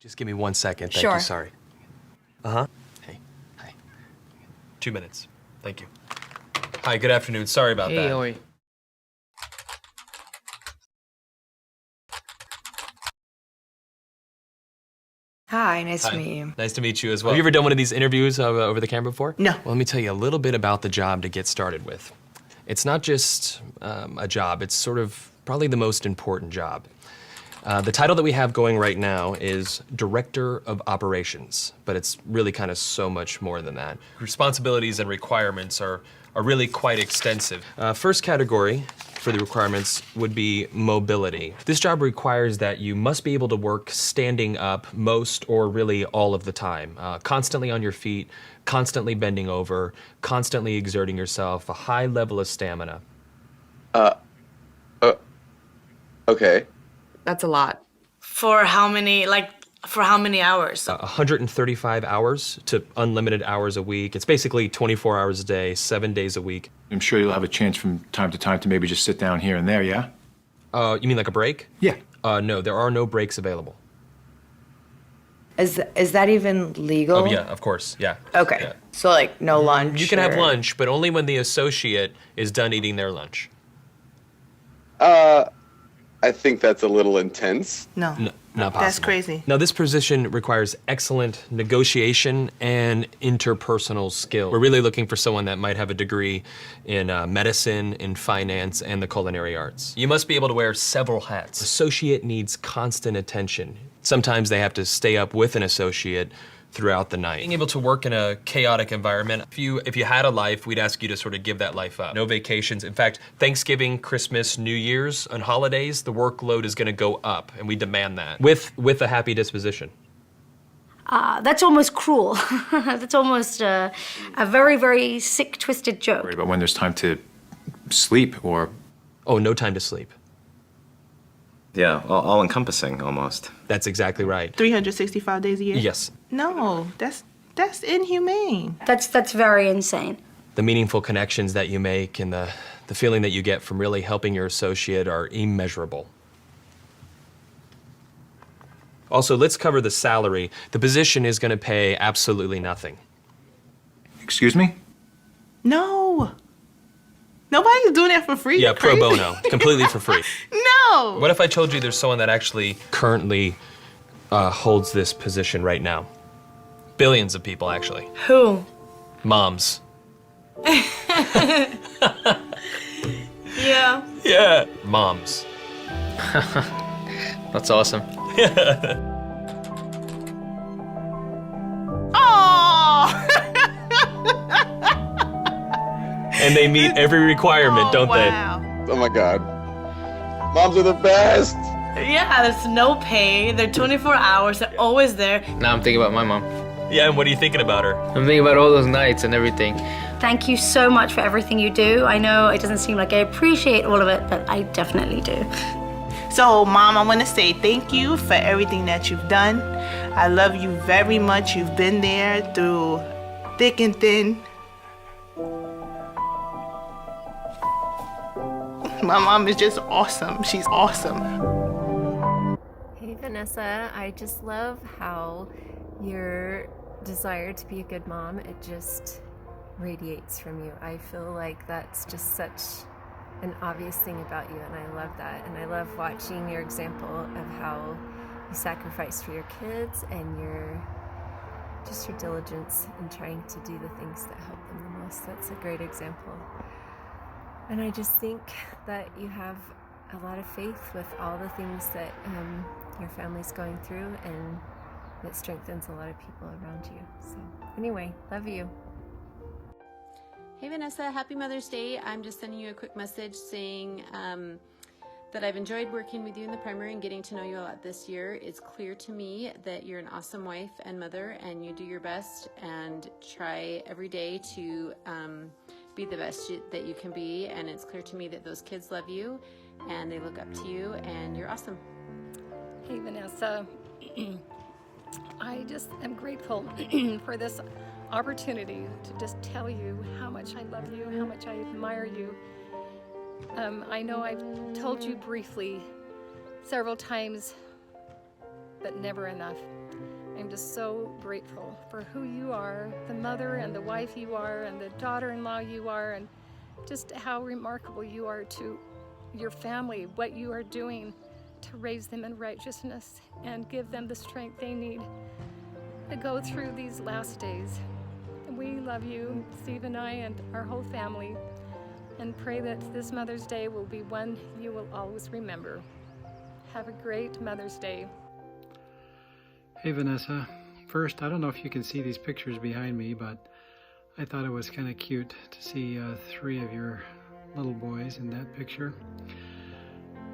Just give me 1 second. Thank Sure. you. Sorry. Uh-huh. Hey. Hi. 2 minutes. Thank you. Hi, good afternoon. Sorry about that. Oi. Hi, nice Hi. to meet you. Nice to meet you as well. Have you ever done one of these interviews over the camera before? No. Well, let me tell you a little bit about the job to get started with. It's not just a job, it's sort of probably the most important job. The title that we have going right now is Director of Operations, but it's really kind of so much more than that. Responsibilities and requirements are really quite extensive. First category for the requirements would be mobility. This job requires that you must be able to work standing up most or really all of the time, constantly on your feet, constantly bending over, constantly exerting yourself, a high level of stamina. Okay. That's a lot. For how many hours? 135 hours to unlimited hours a week. It's basically 24 hours a day, 7 days a week. I'm sure you'll have a chance from time to time to maybe just sit down here and there, yeah? You mean like a break? Yeah. No, there are no breaks available. Is that even legal? Oh yeah, of course, yeah. Okay. Yeah. So like no lunch. You can have or- lunch, but only when the associate is done eating their lunch. I think that's a little intense. No. Not possible. That's crazy. Now, this position requires excellent negotiation and interpersonal skill. We're really looking for someone that might have a degree in medicine, in finance, and the culinary arts. You must be able to wear several hats. Associate needs constant attention. Sometimes they have to stay up with an associate throughout the night. Being able to work in a chaotic environment, if you had a life, we'd ask you to sort of give that life up. No vacations. In fact, Thanksgiving, Christmas, New Year's, and holidays, the workload is gonna go up, and we demand that, with a happy disposition. That's almost cruel. That's almost a very, very sick, twisted joke. Worried about when there's time to sleep or... Oh, no time to sleep. Yeah, all encompassing almost. That's exactly right. 365 days a year? Yes. No, that's inhumane. That's very insane. The meaningful connections that you make and the feeling that you get from really helping your associate are immeasurable. Also, let's cover the salary. The position is gonna pay absolutely nothing. Excuse me? No. Nobody's doing that for free. Yeah, You're pro crazy. bono, completely for free. No. What if I told you there's someone that actually currently holds this position right now? Billions of people, actually. Who? Moms. Yeah. Yeah. Moms. That's awesome. Oh. And they meet every requirement, don't wow. Oh my God. Moms are the best. Yeah, there's no pay. They're 24 hours. They're always there. Now I'm thinking about my mom. they? Yeah, and what are you thinking about her? I'm thinking about all those nights and everything. Thank you so much for everything you do. I know it doesn't seem like I appreciate all of it, but I definitely do. So, Mom, I want to say thank you for everything that you've done. I love you very much. You've been there through thick and thin. My mom is just awesome. She's awesome. Hey Vanessa, I just love how your desire to be a good mom, it just radiates from you. I feel like that's just such an obvious thing about you, and I love that. And I love watching your example of how you sacrifice for your kids and your diligence in trying to do the things that help them the most. That's a great example. And I just think that you have a lot of faith with all the things that your family's going through, and it strengthens a lot of people around you. So anyway, love you. Hey Vanessa, happy Mother's Day. I'm just sending you a quick message saying that I've enjoyed working with you in the primary and getting to know you a lot this year. It's clear to me that you're an awesome wife and mother, and you do your best and try every day to be the best that you can be. And it's clear to me that those kids love you and they look up to you, and you're awesome. Hey Vanessa, I just am grateful for this opportunity to just tell you how much I love you, how much I admire you. I know I've told you briefly several times, but never enough. I'm just so grateful for who you are, the mother and the wife you are, and the daughter-in-law you are, and just how remarkable you are to your family, what you are doing to raise them in righteousness and give them the strength they need to go through these last days. We love you, Steve and I, and our whole family, and pray that this Mother's Day will be one you will always remember. Have a great Mother's Day. Hey Vanessa, first, I don't know if you can see these pictures behind me, but I thought it was kind of cute to see 3 of your little boys in that picture.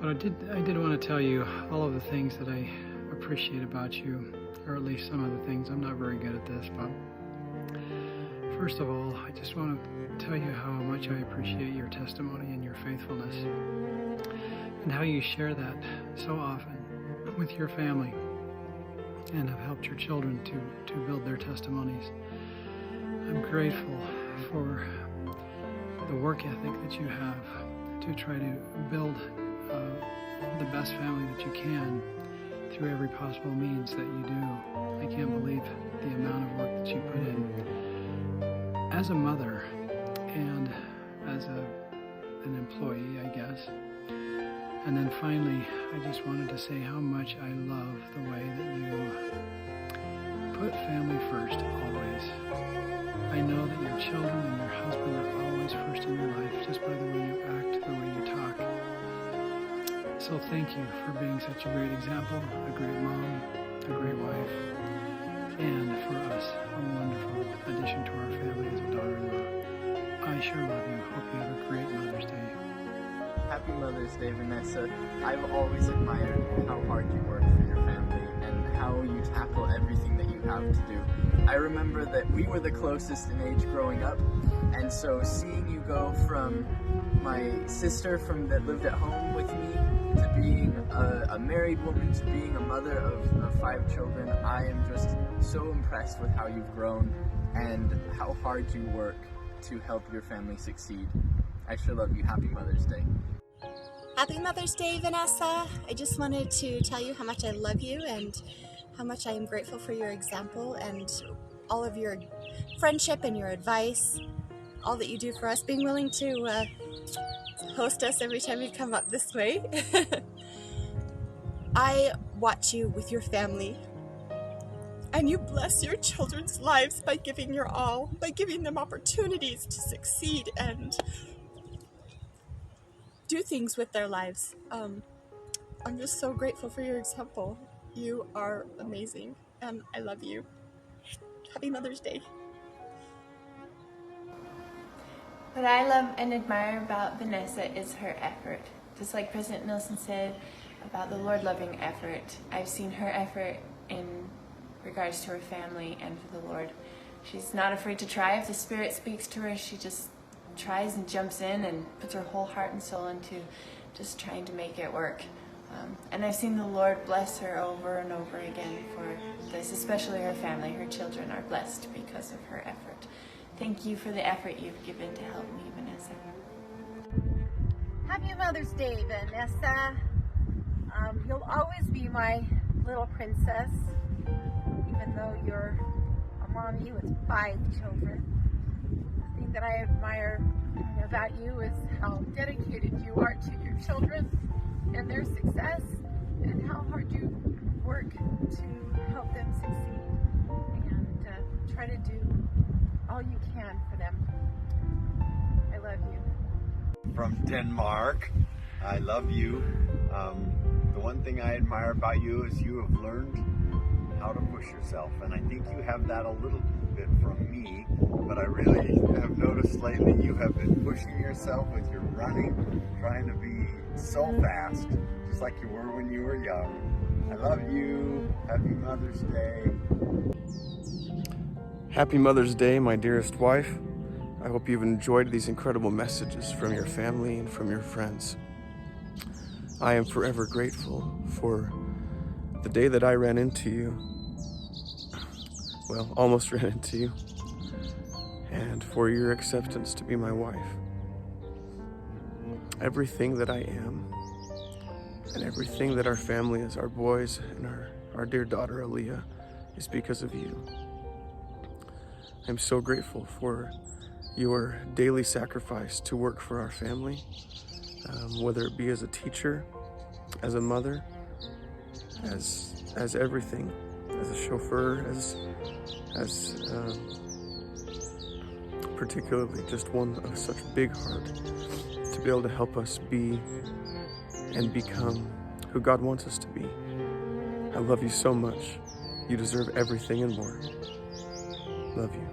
But I did want to tell you all of the things that I appreciate about you, or at least some of the things. I'm not very good at this, but first of all, I just want to tell you how much I appreciate your testimony and your faithfulness, and how you share that so often with your family, and have helped your children to build their testimonies. I'm grateful for the work ethic that you have to try to build the best family that you can through every possible means that you do. I can't believe the amount of work that you put in as a mother and as an employee, I guess. And then finally, I just wanted to say how much I love the way that you put family first always. I know that your children and your husband are always first in your life, just by the way you act, the way you talk. So thank you for being such a great example, a great mom, a great wife, and for us, a wonderful addition to our family as a daughter-in-law. I sure love you. Hope you have a great Mother's Day. Happy Mother's Day, Vanessa. I've always admired how hard you work for your family and how you tackle everything that you have to do. I remember that we were the closest in age growing up, and so seeing you go from my sister that lived at home with me to being a married woman to being a mother of 5 children, I am just so impressed with how you've grown and how hard you work to help your family succeed. I sure love you. Happy Mother's Day. Happy Mother's Day, Vanessa. I just wanted to tell you how much I love you and how much I am grateful for your example and all of your friendship and your advice, all that you do for us, being willing to host us every time you come up this way. I watch you with your family, and you bless your children's lives by giving your all, by giving them opportunities to succeed and do things with their lives. I'm just so grateful for your example. You are amazing, and I love you. Happy Mother's Day. What I love and admire about Vanessa is her effort. Just like President Nelson said about the Lord-loving effort, I've seen her effort in regards to her family and for the Lord. She's not afraid to try. If the Spirit speaks to her, she just tries and jumps in and puts her whole heart and soul into just trying to make it work. And I've seen the Lord bless her over and over again for this, especially her family. Her children are blessed because of her effort. Thank you for the effort you've given to help me, Vanessa. Happy Mother's Day, Vanessa. You'll always be my little princess, even though you're a mommy with 5 children. The thing that I admire about you is how dedicated you are to your children and their success, and how hard you work to help them succeed and try to do all you can for them. I love you. From Denmark, I love you. The one thing I admire about you is you have learned how to push yourself, and I think you have that a little bit from me, but I really have noticed lately you have been pushing yourself with your running, trying to be so fast, just like you were when you were young. I love you. Happy Mother's Day. Happy Mother's Day, my dearest wife. I hope you've enjoyed these incredible messages from your family and from your friends. I am forever grateful for the day that I ran into you. Well, almost ran into you. And for your acceptance to be my wife. Everything that I am, and everything that our family is, our boys and our dear daughter Aaliyah, is because of you. I'm so grateful for your daily sacrifice to work for our family, whether it be as a teacher, as a mother, as everything, as a chauffeur, as particularly just one of such big heart, to be able to help us be and become who God wants us to be. I love you so much. You deserve everything and more. Love you.